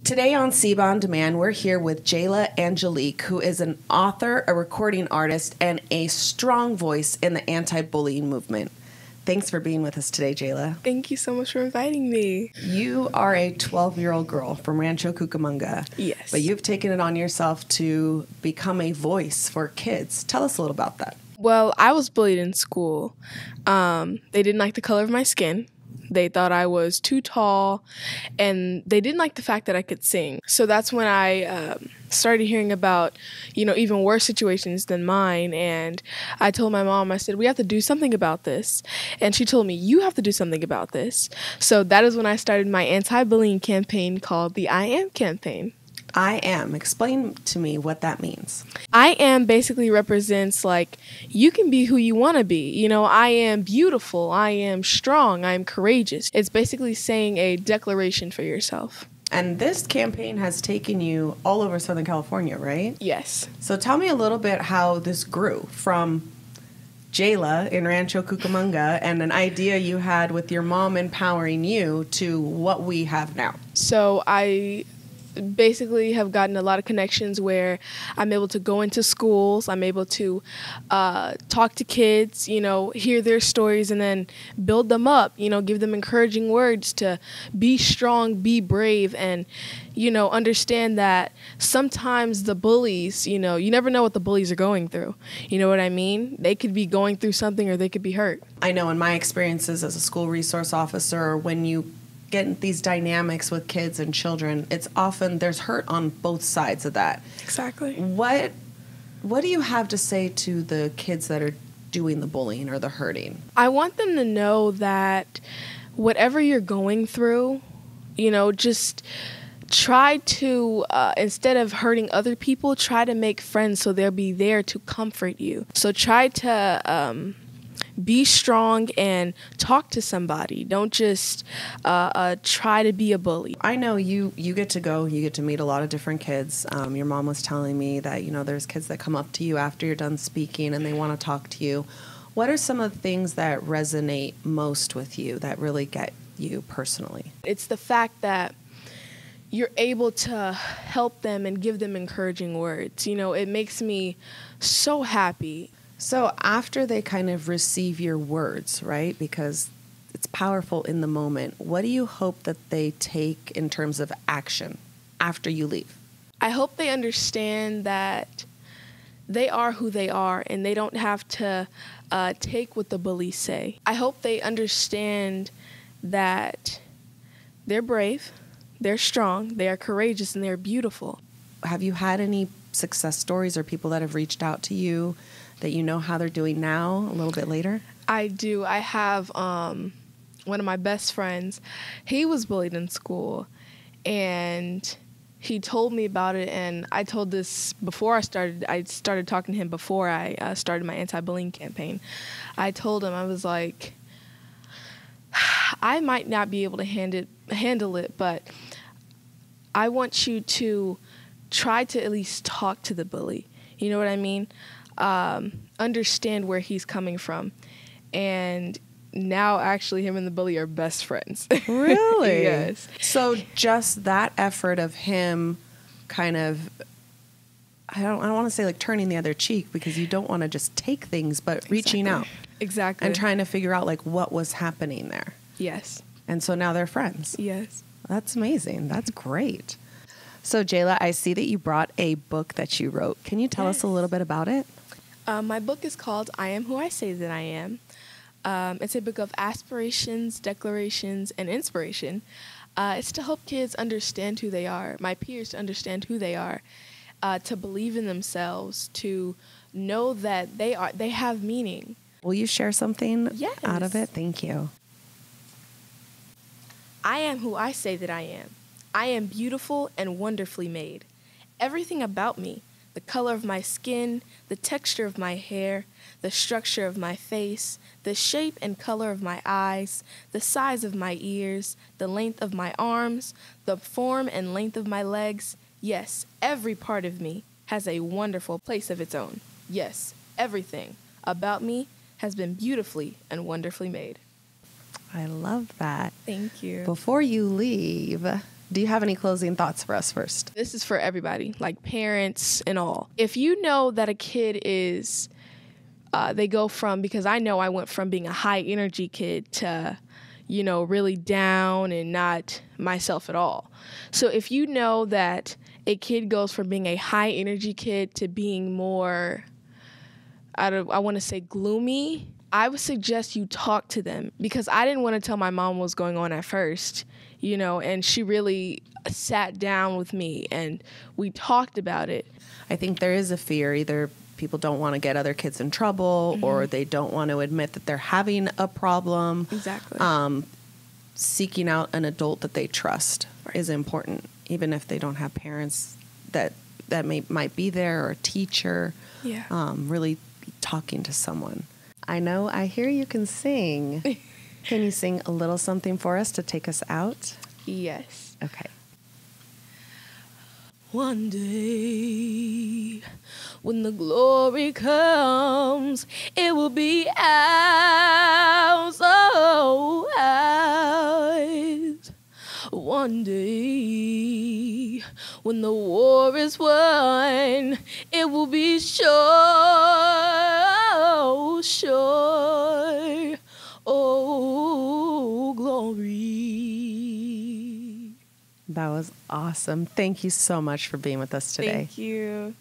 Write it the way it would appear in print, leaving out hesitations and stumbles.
Today on SEBA On Demand, we're here with Jhala Angelique, who is an author, a recording artist, and a strong voice in the anti-bullying movement. Thanks for being with us today, Jhala. Thank you so much for inviting me. You are a 12-year-old girl from Rancho, Cucamonga. Yes. But you've taken it on yourself to become a voice for kids. Tell us a little about that. Well, I was bullied in school. They didn't like the color of my skin. They thought I was too tall, and they didn't like the fact that I could sing. So that's when I started hearing about, even worse situations than mine. And I told my mom, I said, we have to do something about this. And she told me, you have to do something about this. So that is when I started my anti-bullying campaign called the I Am campaign. I Am. Explain to me what that means. I Am basically represents you can be who you want to be. I am beautiful. I am strong. I am courageous. It's basically saying a declaration for yourself. And this campaign has taken you all over Southern California, right? Yes. So tell me a little bit how this grew from Jhala in Rancho, Cucamonga, and an idea you had with your mom empowering you to what we have now. So I basically have gotten a lot of connections where I'm able to go into schools, I'm able to talk to kids, hear their stories and then build them up, give them encouraging words to be strong, be brave, and, understand that sometimes the bullies, you never know what the bullies are going through. You know what I mean? They could be going through something or they could be hurt. I know in my experiences as a school resource officer, when you get these dynamics with kids and children, it's often there's hurt on both sides of that. Exactly. What do you have to say to the kids that are doing the bullying or the hurting? I want them to know that whatever you're going through, just try to, instead of hurting other people, try to make friends so they'll be there to comfort you. So try to be strong and talk to somebody. Don't just try to be a bully. I know you get to meet a lot of different kids. Your mom was telling me that, there's kids that come up to you after you're done speaking and they want to talk to you. What are some of the things that resonate most with you, that really get you personally? It's the fact that you're able to help them and give them encouraging words. It makes me so happy. So after they kind of receive your words, right, because it's powerful in the moment, what do you hope that they take in terms of action after you leave? I hope they understand that they are who they are and they don't have to take what the bullies say. I hope they understand that they're brave, they're strong, they are courageous, and they're beautiful. Have you had any success stories or people that have reached out to you that you know how they're doing now a little bit later? I do. I have one of my best friends. He was bullied in school, and he told me about it, and I told this before I started talking to him before I started my anti-bullying campaign. I told him, I was like, I might not be able to handle it, but I want you to try to at least talk to the bully. You know what I mean? Understand where he's coming from. And now actually him and the bully are best friends. Really? Yes. So just that effort of him kind of, I don't want to say turning the other cheek, because you don't want to just take things, but reaching out. Exactly. And trying to figure out what was happening there. Yes. And so now they're friends. Yes. That's amazing. That's great. So Jhala, I see that you brought a book that you wrote. Can you tell us a little bit about it? My book is called I Am Who I Say That I Am. It's a book of aspirations, declarations, and inspiration. It's to help kids understand who they are, my peers to understand who they are, to believe in themselves, to know that they have meaning. Will you share something Yes. out of it? Thank you. I am who I say that I am. I am beautiful and wonderfully made. Everything about me, the color of my skin, the texture of my hair, the structure of my face, the shape and color of my eyes, the size of my ears, the length of my arms, the form and length of my legs. Yes, every part of me has a wonderful place of its own. Yes, everything about me has been beautifully and wonderfully made. I love that. Thank you. Before you leave, Do you have any closing thoughts for us first? This is for everybody, like parents and all. If you know that a kid is, they go from, because I know I went from being a high energy kid to, really down and not myself at all. So if you know that a kid goes from being a high energy kid to being more, I want to say gloomy, I would suggest you talk to them, because I didn't want to tell my mom what was going on at first, and she really sat down with me and we talked about it. I think there is a fear. Either people don't want to get other kids in trouble, or they don't want to admit that they're having a problem. Exactly. Seeking out an adult that they trust is important, even if they don't have parents that might be there, or a teacher. Yeah. Really talking to someone. I hear you can sing. Can you sing a little something for us to take us out? Yes. Okay. One day, when the glory comes, it will be ours, oh, ours. One day, when the war is won, it will be sure, sure, oh, glory. That was awesome. Thank you so much for being with us today. Thank you.